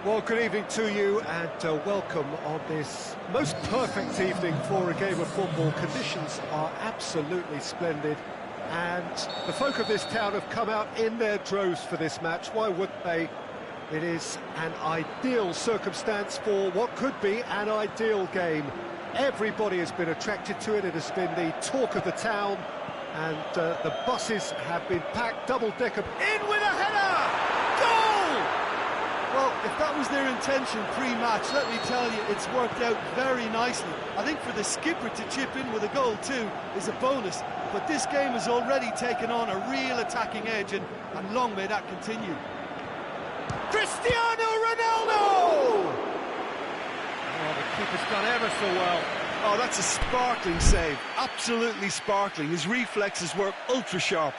Well, good evening to you and welcome on this most perfect evening for a game of football. Conditions are absolutely splendid and the folk of this town have come out in their droves for this match. Why wouldn't they? It is an ideal circumstance for what could be an ideal game. Everybody has been attracted to it. It has been the talk of the town and the buses have been packed, double-decker. In with a header! Goal! Well, if that was their intention pre-match, let me tell you, it's worked out very nicely. I think for the skipper to chip in with a goal too is a bonus, but this game has already taken on a real attacking edge, and long may that continue. Cristiano Ronaldo! Oh, the keeper's done ever so well. Oh, that's a sparkling save, absolutely sparkling. His reflexes work ultra-sharp.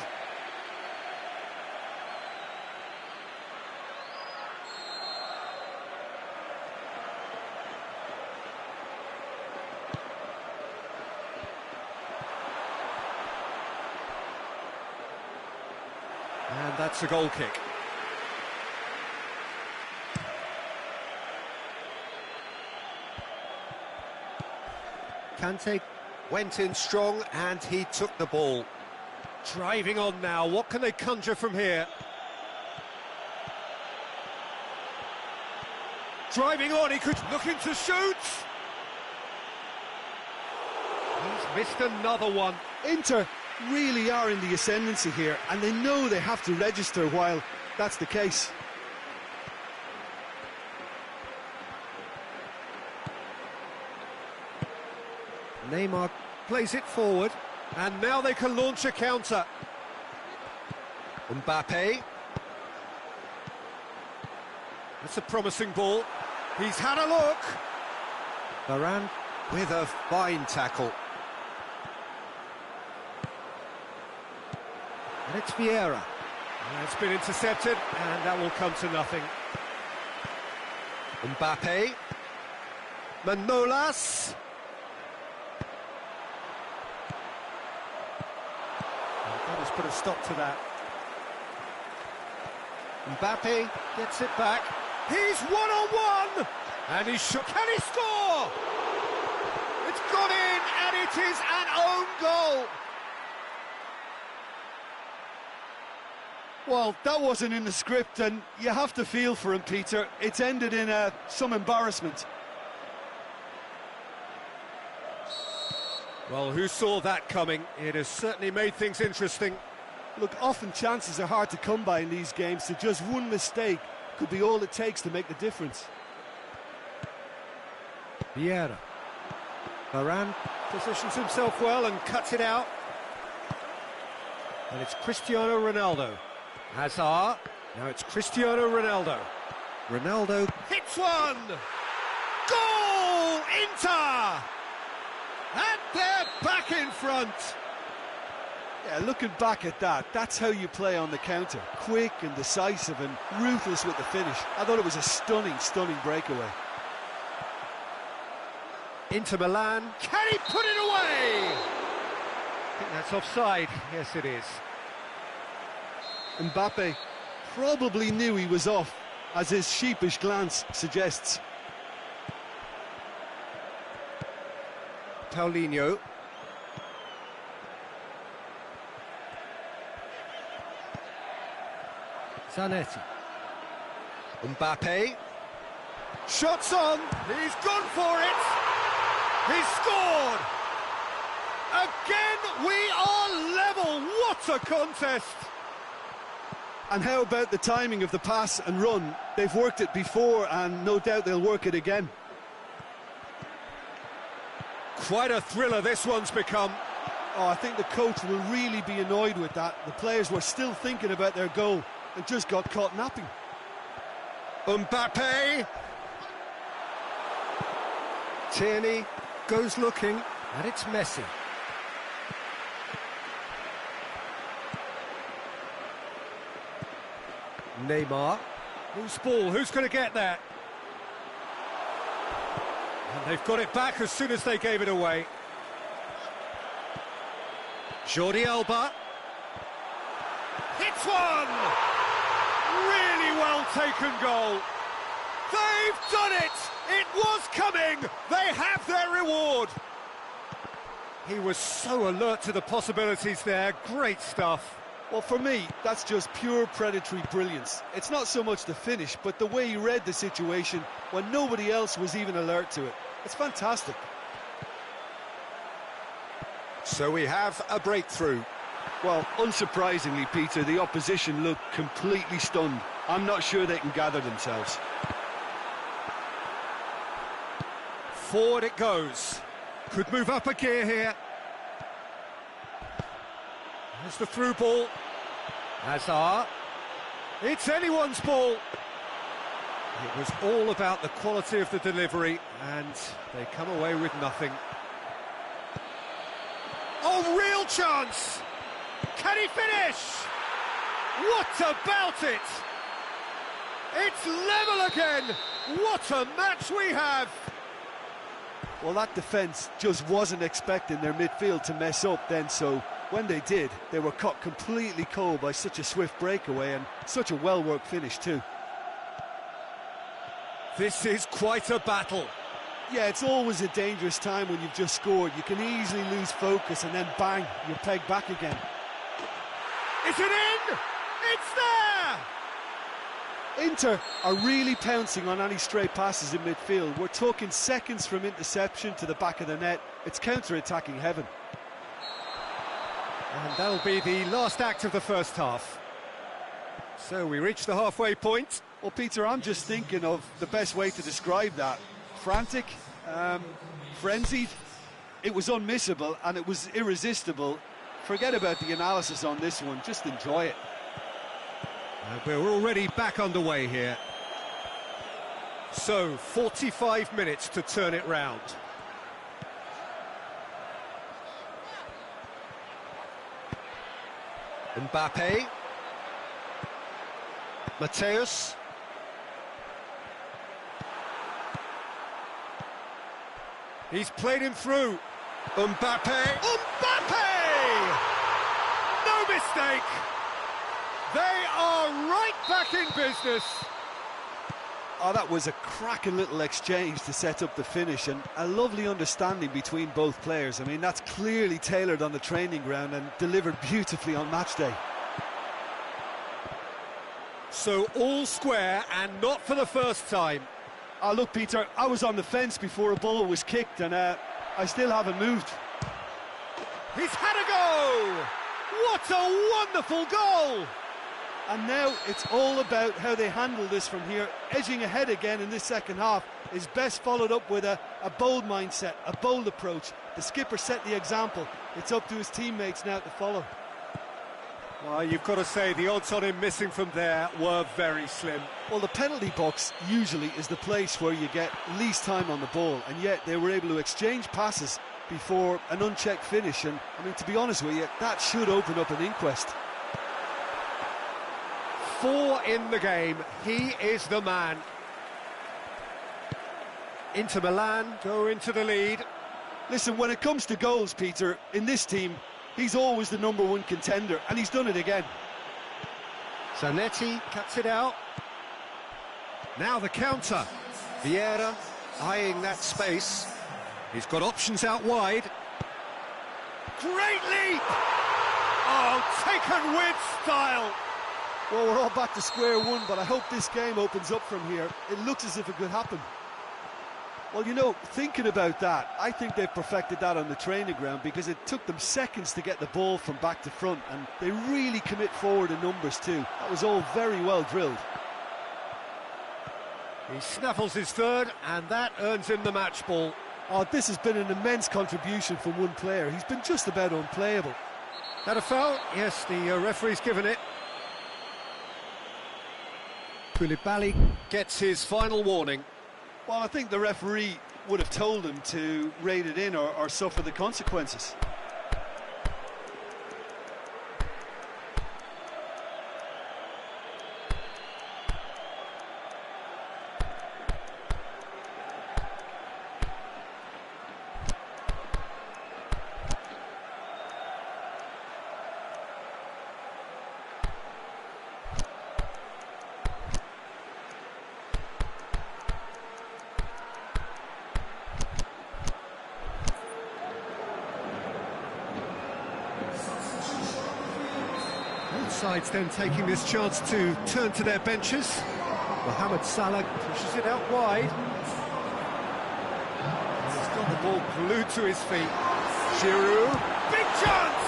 And that's a goal kick. Kante went in strong and he took the ball. Driving on now, what can they conjure from here? Driving on, he could looking to shoot! He's missed another one. Inter really are in the ascendancy here, and they know they have to register while that's the case. Neymar plays it forward, and now they can launch a counter. Mbappe. That's a promising ball. He's had a look. Varane with a fine tackle. And it's Vieira. And it's been intercepted, and that will come to nothing. Mbappe. Manolas. That has put a stop to that. Mbappe gets it back. He's one-on-one! And he's shot. Can he score? It's gone in, and it is an own goal. Well, that wasn't in the script, and you have to feel for him, Peter. It's ended in some embarrassment. Well, who saw that coming? It has certainly made things interesting. Look, often chances are hard to come by in these games, so just one mistake could be all it takes to make the difference. Vieira. Varane positions himself well and cuts it out. And it's Cristiano Ronaldo. Hazard. Now it's Cristiano Ronaldo. Ronaldo hits one! Goal! Inter! And they're back in front! Yeah, looking back at that, that's how you play on the counter. Quick and decisive and ruthless with the finish. I thought it was a stunning, stunning breakaway. Inter Milan. Can he put it away? I think that's offside. Yes, it is. Mbappe probably knew he was off, as his sheepish glance suggests. Paulinho. Zanetti. Mbappe. Shots on. He's gone for it. He's scored. Again, we are level. What a contest. And how about the timing of the pass and run? They've worked it before, and no doubt they'll work it again. Quite a thriller this one's become. Oh, I think the coach will really be annoyed with that. The players were still thinking about their goal and just got caught napping. Mbappe. Tierney goes looking, and it's Messi. Neymar. Loose ball, who's going to get that? And they've got it back as soon as they gave it away. Jordi Alba. Hits one! Really well taken goal. They've done it! It was coming! They have their reward! He was so alert to the possibilities there. Great stuff. Well, for me, that's just pure predatory brilliance. It's not so much the finish, but the way he read the situation when nobody else was even alert to it. It's fantastic. So we have a breakthrough. Well, unsurprisingly, Peter, the opposition look completely stunned. I'm not sure they can gather themselves. Forward it goes. Could move up a gear here. There's the through ball. Hazard. It's anyone's ball. It was all about the quality of the delivery, and they come away with nothing. Oh, real chance! Can he finish? What about it? It's level again! What a match we have! Well, that defence just wasn't expecting their midfield to mess up then, so when they did, they were caught completely cold by such a swift breakaway and such a well-worked finish too. This is quite a battle. Yeah, it's always a dangerous time when you've just scored. You can easily lose focus and then bang, you're pegged back again. Is it in? It's there! Inter are really pouncing on any stray passes in midfield. We're talking seconds from interception to the back of the net. It's counter-attacking heaven. And that'll be the last act of the first half. So we reach the halfway point. Well, Peter, I'm just thinking of the best way to describe that. Frantic, frenzied. It was unmissable and it was irresistible. Forget about the analysis on this one, just enjoy it. We're already back underway here. So, 45 minutes to turn it round. Mbappe. Mateus. He's played him through. Mbappe. Mbappe! No mistake! They are right back in business. Oh, that was a cracking little exchange to set up the finish, and a lovely understanding between both players. I mean, that's clearly tailored on the training ground and delivered beautifully on match day. So all square, and not for the first time. Oh, look, Peter, I was on the fence before a ball was kicked, and I still haven't moved. He's had a go! What a wonderful goal! And now it's all about how they handle this from here. Edging ahead again in this second half is best followed up with a bold mindset, a bold approach. The skipper set the example. It's up to his teammates now to follow. Well, you've got to say the odds on him missing from there were very slim. Well, the penalty box usually is the place where you get least time on the ball, and yet they were able to exchange passes before an unchecked finish. And, I mean, to be honest with you, that should open up an inquest. 4 in the game. He is the man. Inter Milan go into the lead. Listen, when it comes to goals, Peter, in this team, he's always the #1 contender, and he's done it again. Zanetti cuts it out. Now the counter. Vieira eyeing that space. He's got options out wide. Great leap! Oh, taken with style. Well, we're all back to square one, but I hope this game opens up from here. It looks as if it could happen. Well, you know, thinking about that, I think they've perfected that on the training ground, because it took them seconds to get the ball from back to front, and they really commit forward in numbers too. That was all very well drilled. He snaffles his third, and that earns him the match ball. Oh, this has been an immense contribution from one player. He's been just about unplayable. That a foul? Yes, the referee's given it. Koulibaly gets his final warning. Well, I think the referee would have told him to rate it in or suffer the consequences. sides then taking this chance to turn to their benches. Mohamed Salah pushes it out wide. He's got the ball glued to his feet. Giroud, big chance!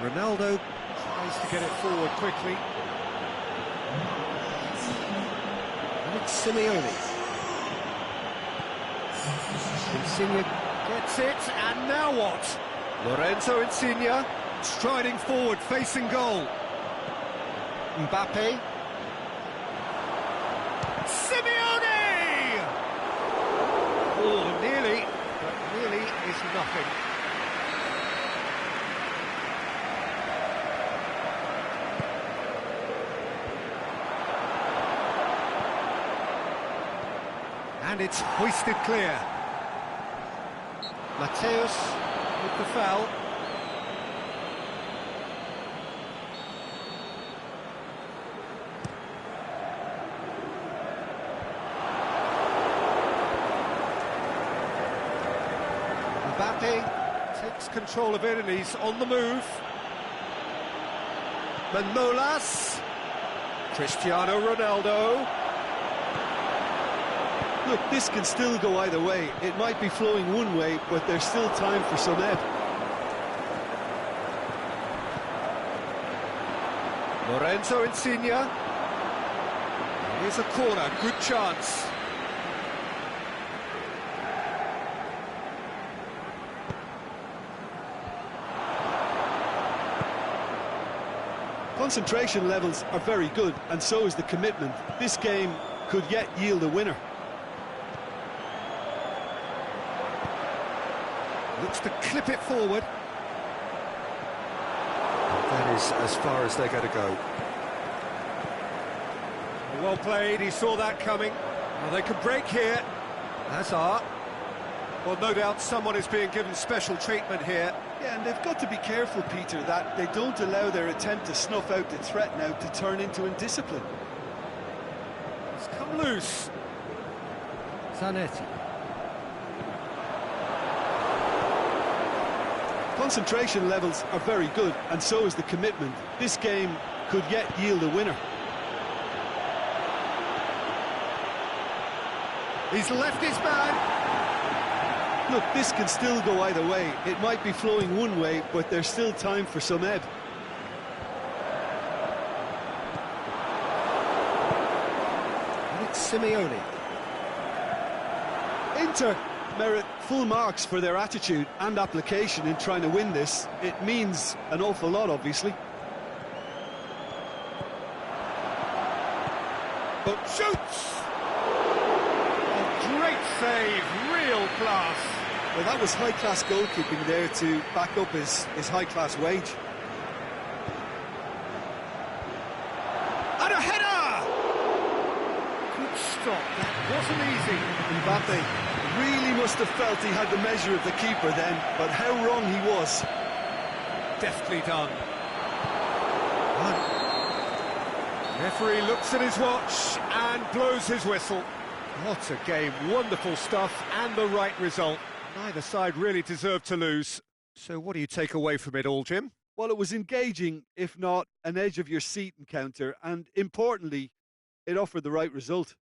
Ronaldo tries to get it forward quickly. And it's Simeone. Insigne gets it, and now what? Lorenzo Insigne striding forward, facing goal. Mbappe. Simeone! Oh, nearly, but nearly is nothing. And it's hoisted clear. Mateus with the foul. Mbappe takes control of it and he's on the move. Manolas. Cristiano Ronaldo. Look, this can still go either way. It might be flowing one way, but there's still time for some ebb. Lorenzo Insigne. Here's a corner, good chance. Concentration levels are very good, and so is the commitment. This game could yet yield a winner. Looks to clip it forward. That is as far as they're going to go. Well played, he saw that coming. Well, they can break here. Hazard. Well, no doubt someone is being given special treatment here. Yeah, and they've got to be careful, Peter, that they don't allow their attempt to snuff out the threat now to turn into indiscipline. It's come loose. Zanetti. Concentration levels are very good, and so is the commitment. This game could yet yield a winner. He's left his man. Look, this can still go either way. It might be flowing one way, but there's still time for some ebb. And it's Simeone. Inter merit full marks for their attitude and application in trying to win this. It means an awful lot, obviously. But shoots! A great save, real class. Well, that was high-class goalkeeping there to back up his high-class wage. And a header! Good stop, that wasn't easy. Mbappe really must have felt he had the measure of the keeper then, but how wrong he was. Deftly done. Referee looks at his watch and blows his whistle. What a game, wonderful stuff and the right result. Neither side really deserved to lose. So what do you take away from it all, Jim? Well, it was engaging, if not an edge-of-your-seat encounter, and importantly, it offered the right result.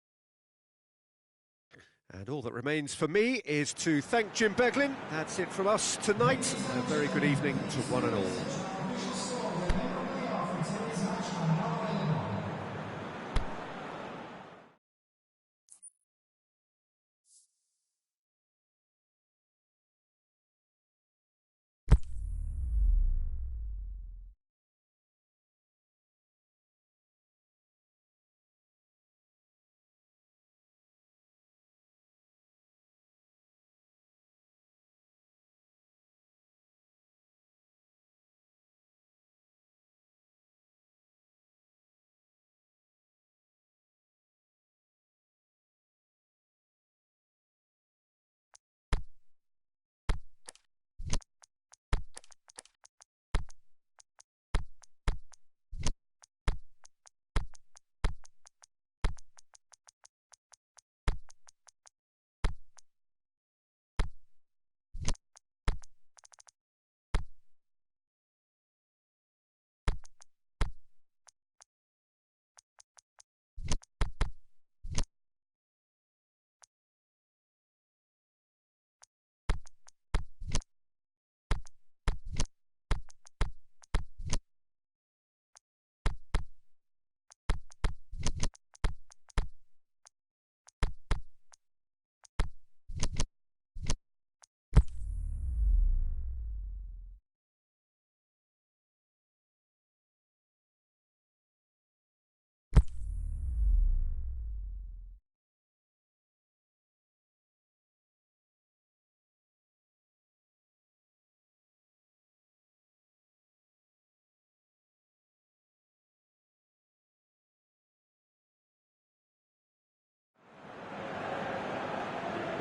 And all that remains for me is to thank Jim Beglin. That's it from us tonight. A very good evening to one and all.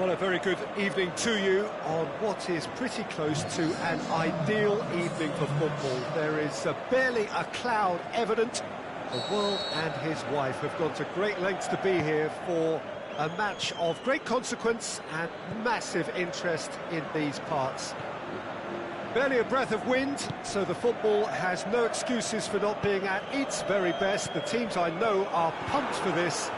Well, a very good evening to you on what is pretty close to an ideal evening for football. There is barely a cloud evident. The world and his wife have gone to great lengths to be here for a match of great consequence and massive interest in these parts. Barely a breath of wind, so the football has no excuses for not being at its very best. The teams I know are pumped for this.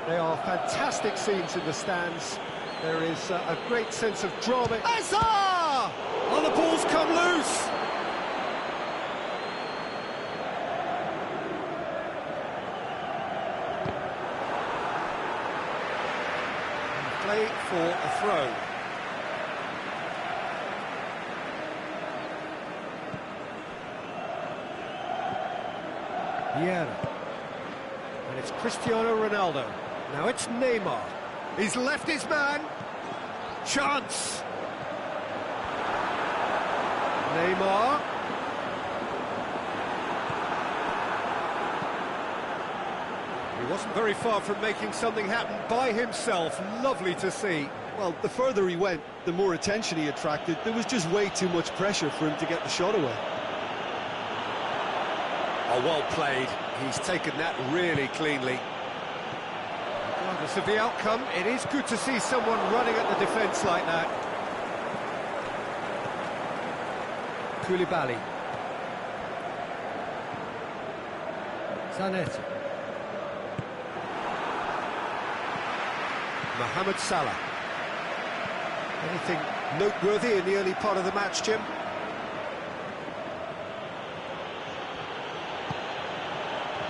They are fantastic scenes in the stands. There is a great sense of drama. Azar! Oh, the ball's come loose! And play for a throw. Vieira. And it's Cristiano Ronaldo. Now it's Neymar. He's left his man. Chance. Neymar. He wasn't very far from making something happen by himself. Lovely to see. Well, the further he went, the more attention he attracted. There was just way too much pressure for him to get the shot away. Oh, well played. He's taken that really cleanly. Regardless of the outcome, it is good to see someone running at the defence like that. Koulibaly. Zanetti. Mohamed Salah. Anything noteworthy in the early part of the match, Jim?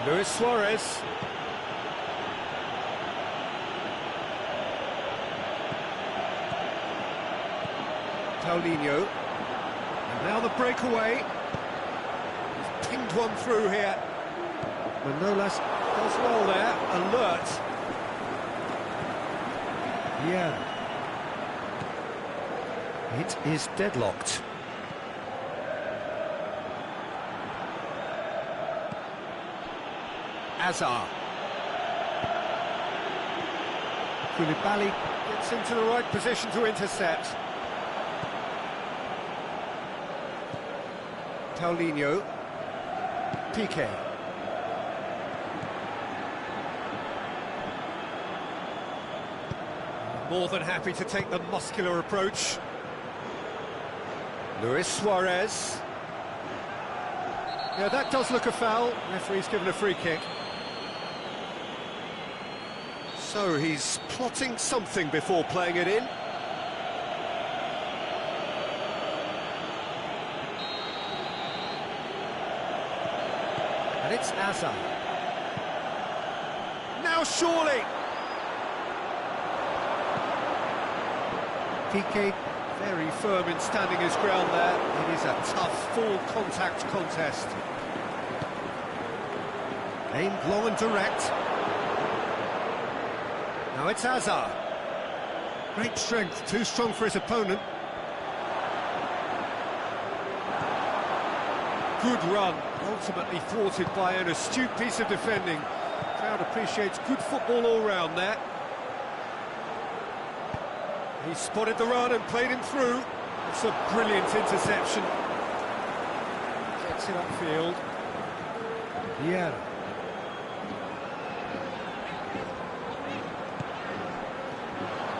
Luis Suarez. Paulinho. And now the breakaway. He's pinged one through here. Manolas does well there. Alert. Yeah. It is deadlocked. Azar. Koulibaly gets into the right position to intercept. Paulinho. Piqué. More than happy to take the muscular approach. Luis Suarez. Yeah, that does look a foul. Referee's given a free kick. So he's plotting something before playing it in. And it's Azar. Now surely! Piqué very firm in standing his ground there. It is a tough, full-contact contest. Aimed long and direct. Now it's Azar. Great strength, too strong for his opponent. Good run, ultimately thwarted by an astute piece of defending. Crowd appreciates good football all round there. He spotted the run and played him through. It's a brilliant interception. Gets it upfield. Vieira.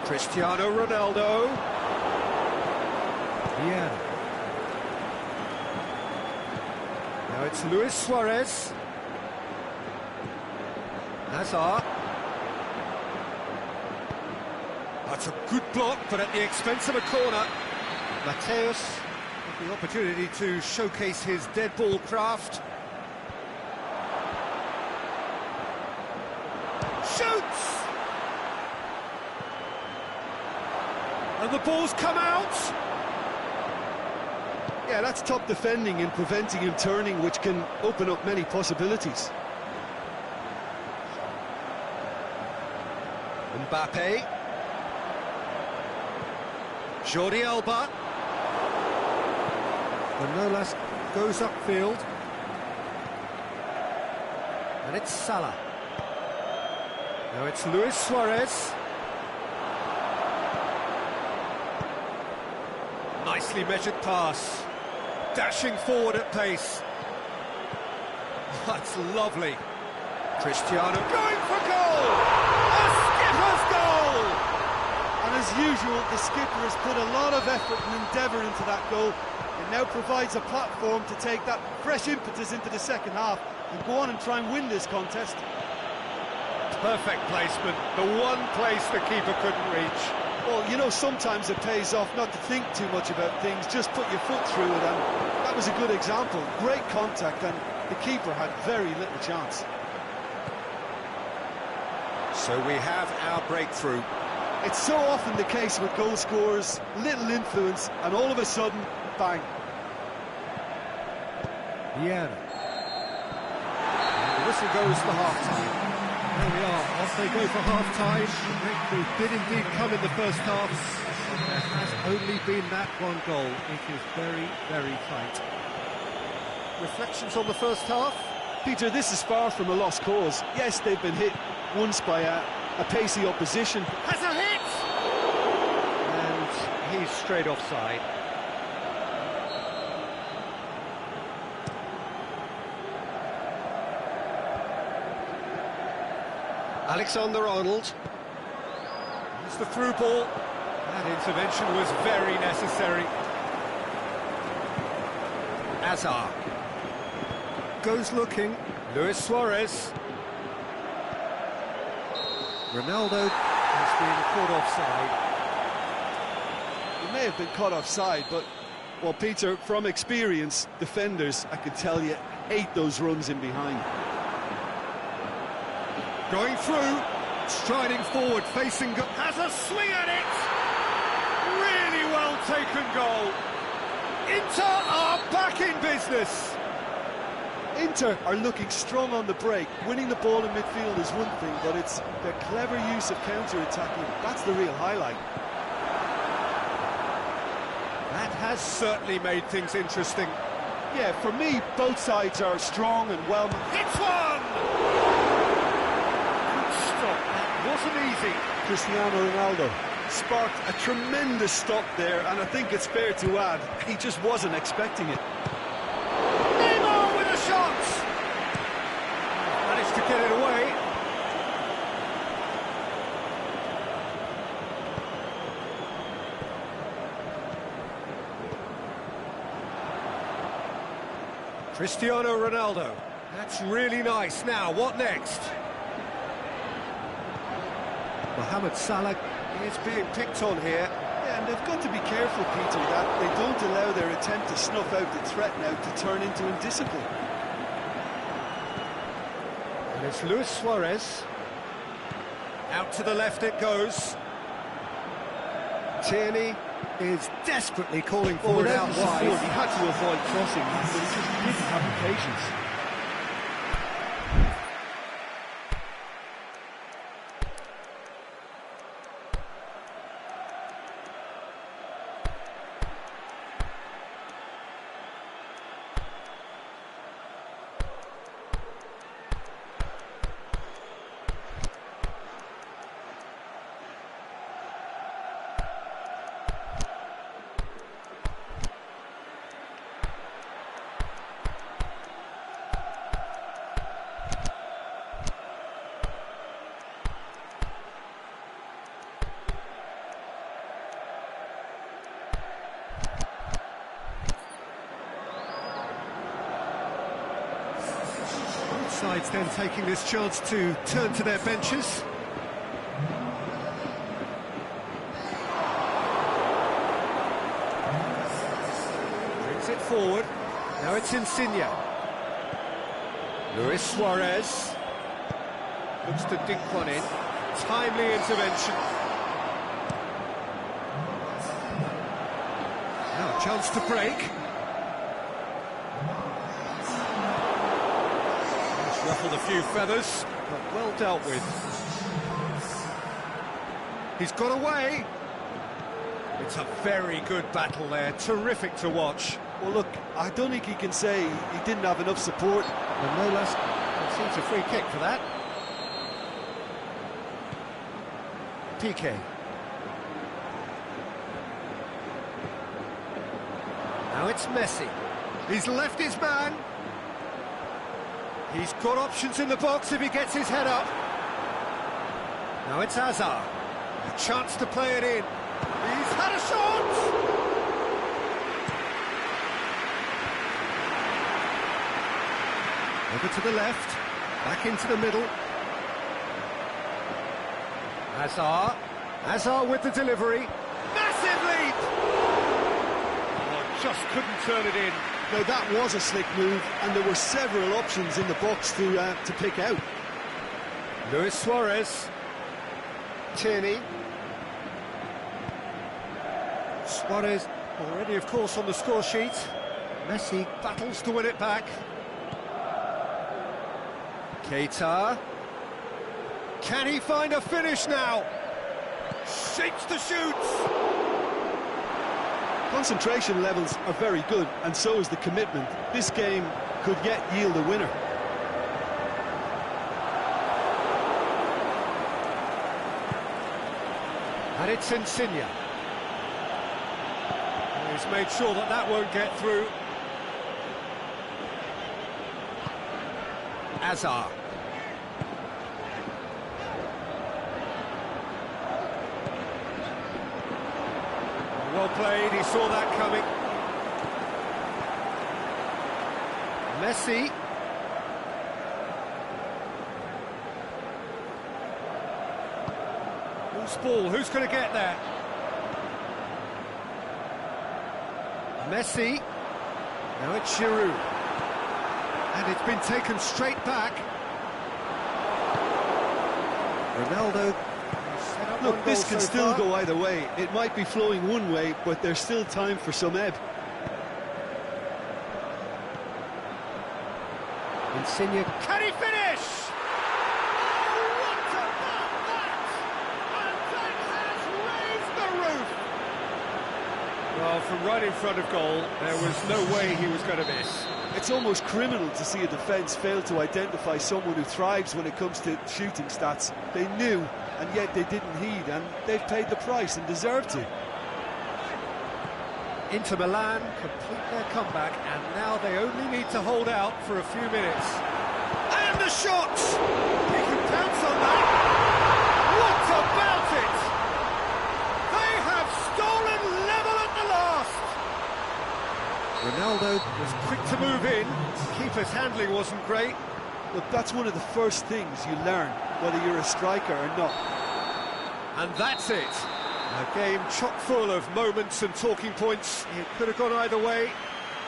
Cristiano Ronaldo. Vieira. Now it's Luis Suarez. Azar. That's a good block, but at the expense of a corner. Mateus with the opportunity to showcase his dead ball craft. Shoots! And the ball's come out! Yeah, that's top defending and preventing him turning, which can open up many possibilities. Mbappe. Jordi Alba. Manolas goes upfield. And it's Salah. Now it's Luis Suarez. Nicely measured pass. Dashing forward at pace. That's lovely. Cristiano going for goal! A skipper's goal! And as usual, the skipper has put a lot of effort and endeavour into that goal. It now provides a platform to take that fresh impetus into the second half and go on and try and win this contest. Perfect placement, the one place the keeper couldn't reach. Well, you know, sometimes it pays off not to think too much about things, just put your foot through it, and that was a good example. Great contact, and the keeper had very little chance. So we have our breakthrough. It's so often the case with goal scorers, little influence, and all of a sudden, bang. Yeah. The whistle goes for half-time. There we are, off they go for half-time. The breakthrough did indeed come in the first half. There has only been that one goal. It is very, very tight. Reflections on the first half? Peter, this is far from a lost cause. Yes, they've been hit once by a pacey opposition. Has a hit! And he's straight offside. Alexander-Arnold. It's the through ball. That intervention was very necessary. Azar. Goes looking. Luis Suarez. Ronaldo has been caught offside. He may have been caught offside, but, well, Peter, from experience, defenders, I can tell you, hate those runs in behind. Going through, striding forward, facing... has a swing at it! Really well taken goal. Inter are back in business. Inter are looking strong on the break. Winning the ball in midfield is one thing, but it's their clever use of counter-attacking. That's the real highlight. That has certainly made things interesting. Yeah, for me, both sides are strong and well... Hits one! Stop, that wasn't easy. Cristiano Ronaldo sparked a tremendous stop there, and I think it's fair to add, he just wasn't expecting it. Neymar with a shot! Managed to get it away. Cristiano Ronaldo. That's really nice. Now, what next? Mohamed Salah is being picked on here. Yeah, and they've got to be careful, Peter, that they don't allow their attempt to snuff out the threat now to turn into indiscipline. And it's Luis Suarez. Out to the left it goes. Tierney is desperately calling for it out wide. He had to avoid crossing, but he just didn't have the patience. Sides then taking this chance to turn to their benches. Brings it forward. Now it's Insigne. Luis Suarez looks to dink one in. Timely intervention. Now a chance to break. Ruffled a few feathers, but well dealt with. He's got away. It's a very good battle there, terrific to watch. Well, look, I don't think he can say he didn't have enough support. And no less, it seems a free kick for that. Piqué. Now it's Messi. He's left his man. He's got options in the box if he gets his head up. Now it's Hazard. A chance to play it in. He's had a shot! Over to the left. Back into the middle. Hazard. Hazard with the delivery. Massive leap! Oh, just couldn't turn it in. Now that was a slick move, and there were several options in the box to pick out. Luis Suarez. Tierney. Suarez already, of course, on the score sheet. Messi battles to win it back. Keita. Can he find a finish now? Shapes the shoots! Concentration levels are very good, and so is the commitment. This game could yet yield a winner. And it's Insigne. He's made sure that that won't get through. Hazard. Well played, he saw that coming. Messi. Loose ball, who's going to get there? Messi. Now it's Giroud. And it's been taken straight back. Ronaldo. Look, this can still go either way. It might be flowing one way, but there's still time for some ebb. Insigne, can he finish? Oh, what about that? And that has raised the roof. Well, from right in front of goal, there was no way he was going to miss. It's almost criminal to see a defence fail to identify someone who thrives when it comes to shooting stats. They knew, and yet they didn't heed, and they've paid the price and deserve to. Inter Milan complete their comeback, and now they only need to hold out for a few minutes. And the shot! He can pounce on that! What about it? They have stolen level at the last! Ronaldo was quick to move in. Keeper's handling wasn't great. Look, that's one of the first things you learn, whether you're a striker or not. And that's it. A game chock full of moments and talking points. It could have gone either way,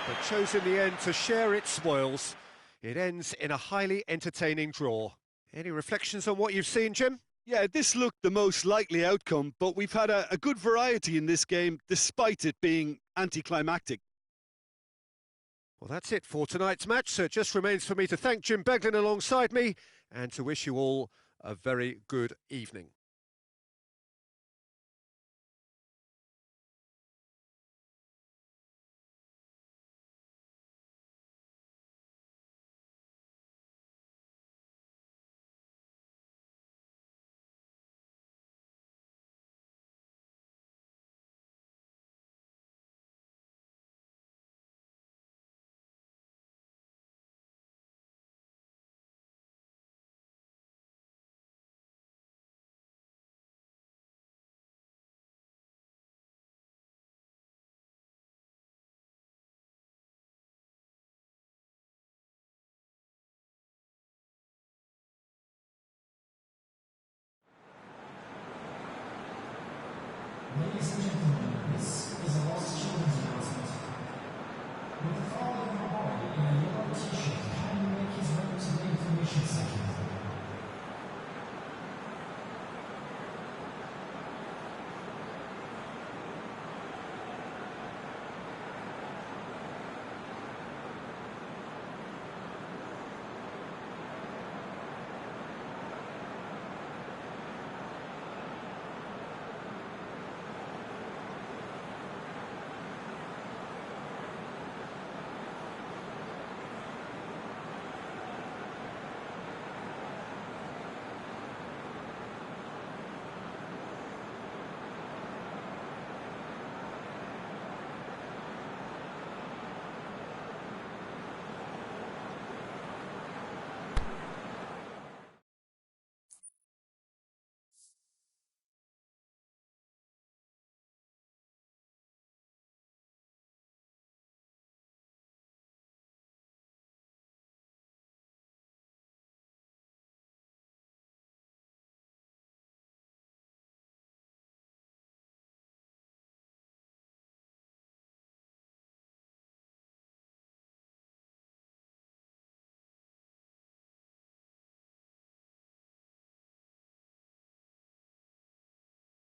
but chose in the end to share its spoils. It ends in a highly entertaining draw. Any reflections on what you've seen, Jim? Yeah, this looked the most likely outcome, but we've had a good variety in this game, despite it being anticlimactic. Well, that's it for tonight's match, so it just remains for me to thank Jim Beglin alongside me and to wish you all a very good evening.